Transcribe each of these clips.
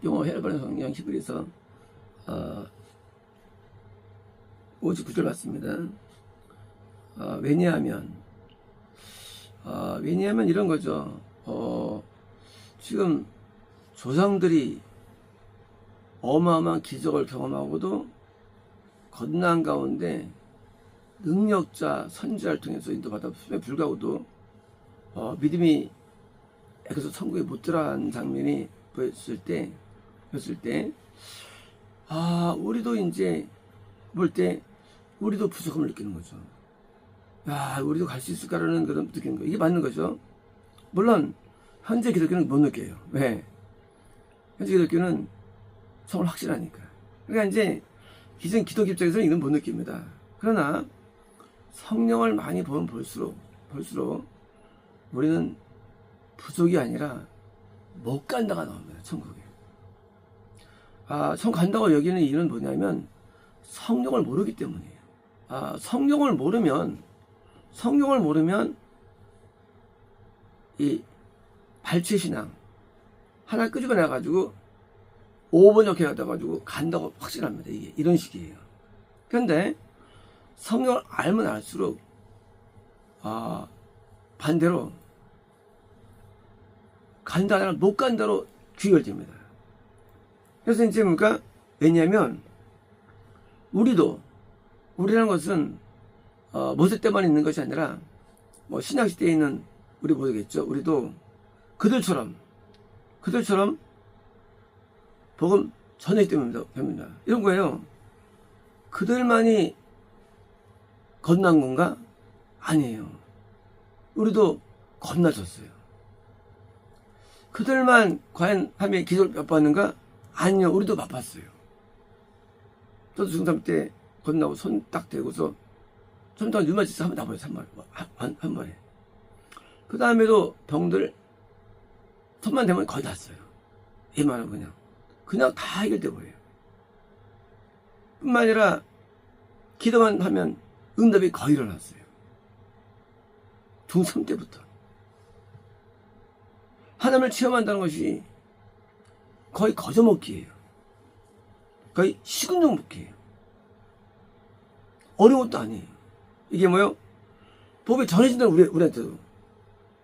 영어 헬번의 성경 히브리서 59절 맞습니다. 왜냐하면 이런 거죠. 지금 조상들이 어마어마한 기적을 경험하고도 건난 가운데 능력자 선지자를 통해서 인도받았음에 불구하고도 믿음이 그래서 천국에 못 들어간 장면이 보였을 때 우리도 이제 볼 때 우리도 부족함을 느끼는 거죠. 야, 우리도 갈 수 있을까라는 그런 느끼는 거. 이게 맞는 거죠. 물론 현재 기독교는 못 느껴요. 왜? 현재 기독교는 정말 확실하니까. 그러니까 이제 기존 기독교 입장에서는 이건 못 느낍니다. 그러나 성령을 많이 보면 볼수록 우리는 부족이 아니라 못 간다가 나옵니다. 천국에. 천국 간다고 여기는 이유는 뭐냐면 성령을 모르기 때문이에요. 성령을 모르면 이 발췌신앙 하나 끄집어내 가지고 5번 이렇게 갖다 가지고 간다고 확신합니다. 이게 이런 식이에요. 그런데 성령을 알면 알수록 반대로 간다 아니라 못 간다로 귀결됩니다. 그래서 이제 뭡니까? 왜냐하면 우리라는 것은 모세 때만 있는 것이 아니라 뭐 신약시대에 있는 우리 모르겠죠. 우리도 그들처럼 복음 전하기 때문입니다. 이런 거예요. 그들만이 건난 건가? 아니에요. 우리도 건나졌어요. 그들만 과연 함에 기도를 맛봤는가? 아니요. 우리도 맛봤어요. 저도 중3 때 건나고 손 딱 대고서 좀 더 뉴마지스 한번 나버려요. 한 번에. 그 다음에도 병들 손만 대면 거의 났어요. 이만하면 그냥 다 해결돼 버려요. 뿐만 아니라 기도만 하면 응답이 거의 일어났어요. 중3 때부터. 하나님을 체험한다는 것이 거의 거저먹기예요. 거의 식은죽 먹기예요. 어려운 것도 아니에요. 이게 뭐요? 복음이 전해진다는 우리한테도.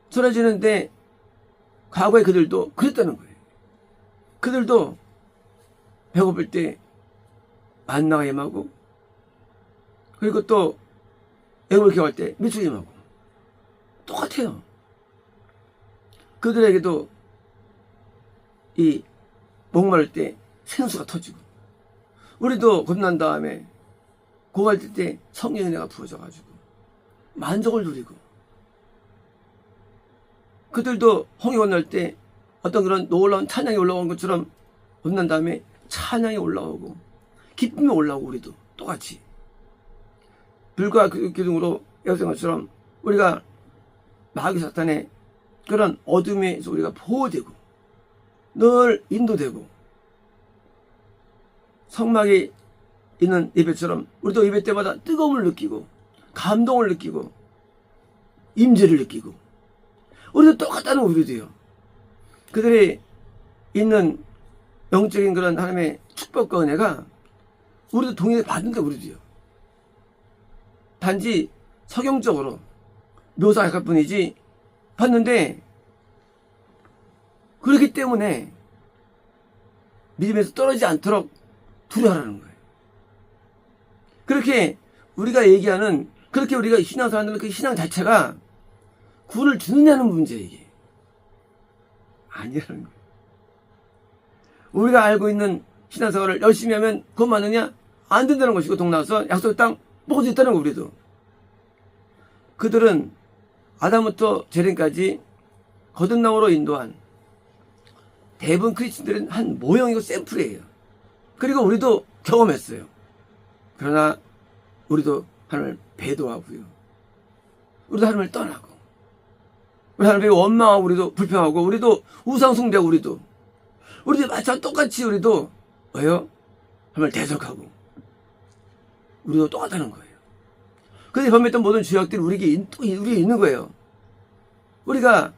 전해지는데 과거에 그들도 그랬다는 거예요. 그들도 배고플 때 만나가 임하고 그리고 또 애국을 기억할 때 밀축이 임하고 똑같아요. 그들에게도 이 목마를 때 생수가 터지고 우리도 겁난 다음에 고갈 때 성령의 은혜가 부어져가지고 만족을 누리고 그들도 홍해 건널 때 어떤 그런 놀라운 찬양이 올라오는 것처럼 겁난 다음에 찬양이 올라오고 기쁨이 올라오고 우리도 똑같이 불과 기둥으로 에워싼 것처럼 우리가 마귀 사탄의 그런 어둠에서 우리가 보호되고 늘 인도되고 성막이 있는 예배처럼 우리도 예배 때마다 뜨거움을 느끼고 감동을 느끼고 임재를 느끼고 우리도 똑같다는 우리도요. 그들이 있는 영적인 그런 하나님의 축복과 은혜가 우리도 동일하게 받는다 우리도요. 단지 서경적으로 묘사할 뿐이지 봤는데 그렇기 때문에 믿음에서 떨어지지 않도록 두려워하라는 거예요. 그렇게 우리가 얘기하는 그렇게 우리가 신앙생활 하는 그 신앙 자체가 구원을 주느냐는 문제예요. 이게 아니라는 거예요. 우리가 알고 있는 신앙생활을 열심히 하면 구원 받느냐? 안 된다는 것이고 동나와서 약속의 땅 먹을 수 있다는 거 우리도. 그들은 아담부터 재림까지 거듭남으로 인도한 대부분 크리스천들은 한 모형이고 샘플이에요. 그리고 우리도 경험했어요. 그러나 우리도 하나님을 배도하고요. 우리도 하나님을 떠나고 우리 하나님을 원망하고 우리도 불평하고 우리도 우상숭배하고 우리도 마찬가지 똑같이 우리도 왜요? 하나님을 대적하고 우리도 똑같다는 거예요. 그들이 범했던 모든 죄악들이 우리에게 있는 거예요. 우리가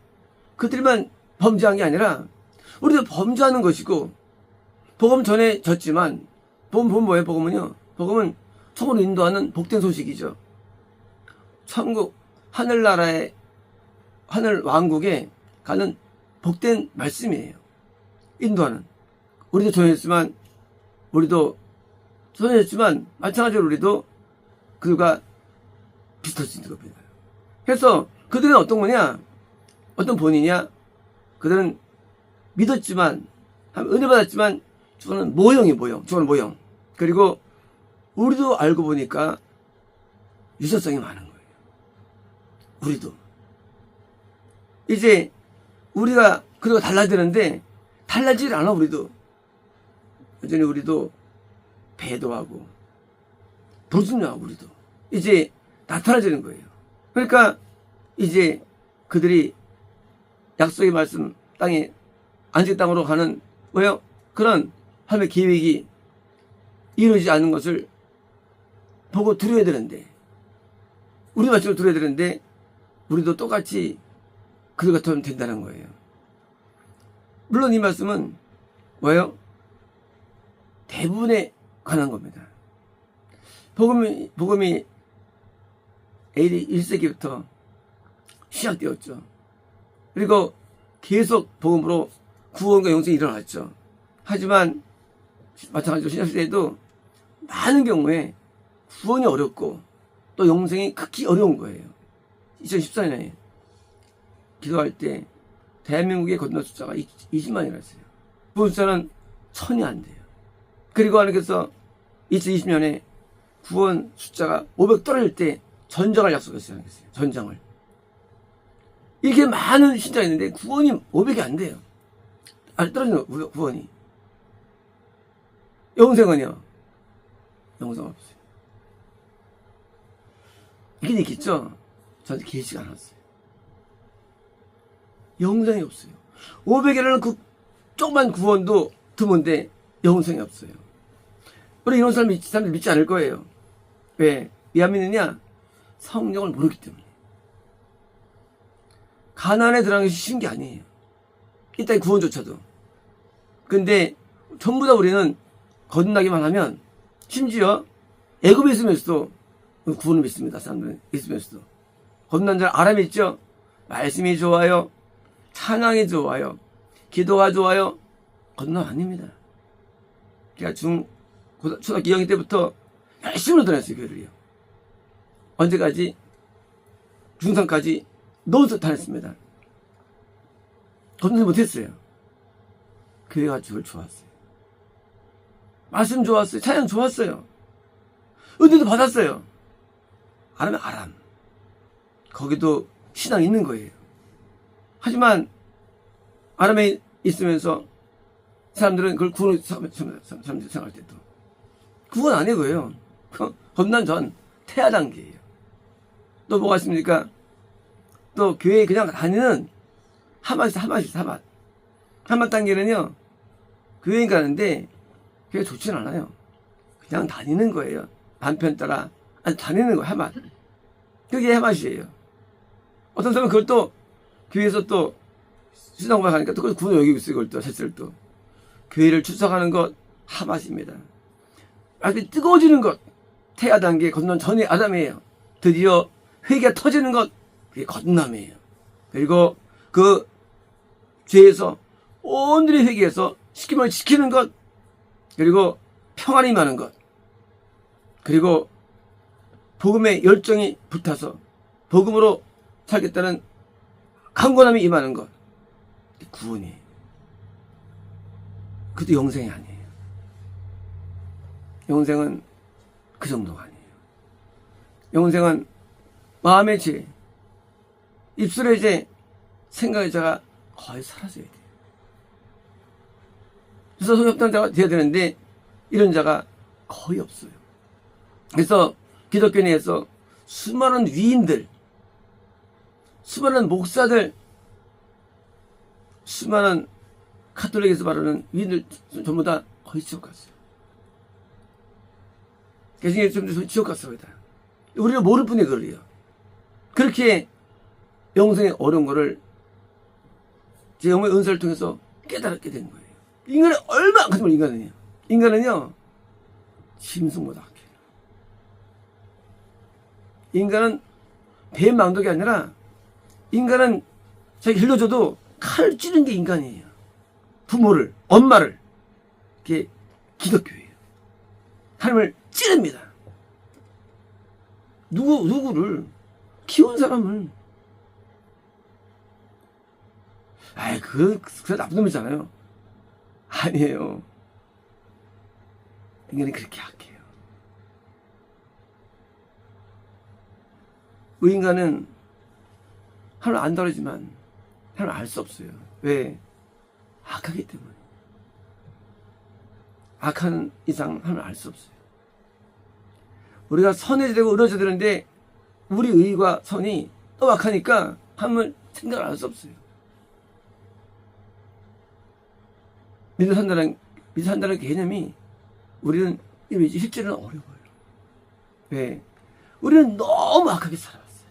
그들만 범죄한 게 아니라 우리도 범죄하는 것이고 복음 전해졌지만, 복음 뭐예요? 복음은요? 복음은 천국으로 인도하는 복된 소식이죠. 천국, 하늘나라의, 하늘 왕국에 가는 복된 말씀이에요. 인도하는. 우리도 전했지만, 마찬가지로 우리도 그들과 비슷할 수 있는 겁니다. 그래서 그들은 어떤 거냐? 어떤 본이냐? 그들은 믿었지만, 은혜 받았지만, 저거는 모형. 저거는 모형. 그리고 우리도 알고 보니까 유사성이 많은 거예요. 우리도. 이제 우리가 그리고 달라지는데 달라지질 않아. 우리도 여전히 우리도 배도하고 도둑질하고 우리도 이제 나타나지는 거예요. 그러니까 이제 그들이 약속의 말씀 땅에 안식 땅으로 가는 뭐예요? 그런 하나님의 계획이 이루어지지 않는 것을 보고 두려워야 되는데, 우리 말씀을 두려워야 되는데 우리도 똑같이 그들 같으면 된다는 거예요. 물론 이 말씀은 뭐예요? 대부분에 관한 겁니다. 복음이 AD 1세기부터 시작되었죠. 그리고 계속 복음으로 구원과 영생이 일어났죠. 하지만 마찬가지로 신약시대에도 많은 경우에 구원이 어렵고 또 영생이 극히 어려운 거예요. 2014년에 기도할 때 대한민국의 건너 숫자가 20만이나 했어요. 구원 숫자는 1000이 안 돼요. 그리고 하나님께서 2020년에 구원 숫자가 500 떨어질 때 전장을 약속했어요. 전장을. 이렇게 많은 신자가 있는데 구원이 500이 안 돼요. 떨어지는 구원이. 영생은요? 영생 없어요. 이게 있겠죠? 저한테 계시가 않았어요. 영생이 없어요. 500이라는 그 조그만 구원도 드문데 영생이 없어요. 우리 이런 사람들 믿지 않을 거예요. 왜? 왜 안 믿느냐? 성령을 모르기 때문에. 가나안에 들어가는 것이 쉬운 게 아니에요. 이 땅의 구원조차도. 근데 전부 다 우리는 거듭나기만 하면, 심지어 애굽에 있으면서도 구원을 믿습니다. 사람들은 있으면서도. 거듭난 줄 알아믿죠? 말씀이 좋아요. 찬양이 좋아요. 기도가 좋아요. 거듭남 아닙니다. 제가 초등학교 2학년 때부터 열심히 다녔어요, 교회를요. 언제까지? 중3까지 논스톱 다녔습니다. 거듭나지 못했어요. 교회가 저를 좋았어요. 말씀 좋았어요. 찬양 좋았어요. 은혜도 받았어요. 아람은 아람. 거기도 신앙이 있는 거예요. 하지만 아람에 있으면서 사람들은 그걸 구원 사람들이 생각할 때도 구원 안 해 그거예요. 겁난 전 태아 단계예요. 또 뭐가 있습니까? 또 교회에 그냥 다니는 하맛 단계는요. 교회 가는데 교회 좋진 않아요. 그냥 다니는 거예요. 남편 따라 다니는 거예요. 하맛. 그게 하맛이에요. 어떤 사람은 그걸 또 교회에서 또 신앙고백 하니까 또 그걸 구원 여기고 있어요. 그걸 또 셋을 또 교회를 출석하는 것 하맛입니다. 아주 뜨거워지는 것 태아 단계 건넌 전의 아담이에요. 드디어 회개가 터지는 것 그게 거듭남이에요. 그리고 그 죄에서 온전히 회개해서 시키면 지키는 것, 그리고 평안이 임하는 것, 그리고 복음의 열정이 불타서 복음으로 살겠다는 강건함이 임하는 것, 구원이에요. 그것도 영생이 아니에요. 영생은 그 정도가 아니에요. 영생은 마음의 죄, 입술의 죄, 생각의 죄가 거의 사라져야 돼요. 그래서 성협당자가 되어야 되는데 이런 자가 거의 없어요. 그래서 기독교 내에서 수많은 위인들, 수많은 목사들, 수많은 카톨릭에서 말하는 위인들 전부 다 거의 지옥 갔어요. 개신교 좀 지옥 갔습니다. 우리가 모를 뿐이 그래요. 그렇게 영생의 어려운 거를 제 영의 은사를 통해서 깨달았게 된 거예요. 인간은 얼마나 악하지만 인간은요 짐승보다 악해요. 인간은 배망덕이 아니라 인간은 자기 길러줘도 칼을 찌르는 게 인간이에요. 부모를, 엄마를. 그게 기독교예요. 하나님을 찌릅니다. 누구를 키운 사람을. 아이, 그거 나쁜 놈이잖아요. 아니에요. 인간이 그렇게 약해요. 의인간은 하나님 안 다르지만 하나님 알 수 없어요. 왜? 악하기 때문에. 악한 이상 하나님 알 수 없어야 우리가 선해야 되고 의로워져야 되는데 우리 의와 선이 또 악하니까 하나님은 생각을 할 수 없어요. 믿어 산다는 개념이 우리는 실제로는 어려워요. 왜? 우리는 너무 악하게 살아왔어요.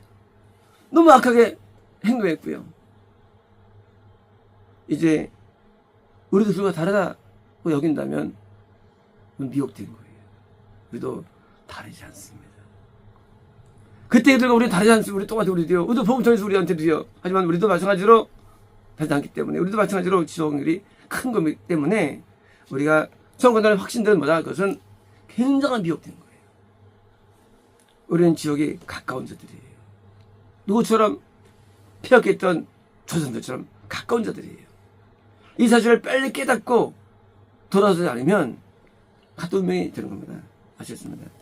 너무 악하게 행동했고요. 이제 우리도 그와 다르다고 여긴다면 미혹된 거예요. 우리도 다르지 않습니다. 그때들과 우리는 다르지 않습니다. 우리 똑같이 우리도요. 우리도 복음 전해서 우리한테도요. 하지만 우리도 마찬가지로 다르지 않기 때문에 우리도 마찬가지로 지속률이 큰 거기 때문에 우리가 처음 간다는 확신들은 뭐다? 그것은 굉장한 미혹된 거예요. 우리는 지옥에 가까운 자들이에요. 누구처럼 폐역했던 조선들처럼 가까운 자들이에요. 이 사실을 빨리 깨닫고 돌아서지 않으면 갓 운명이 되는 겁니다. 아시겠습니다.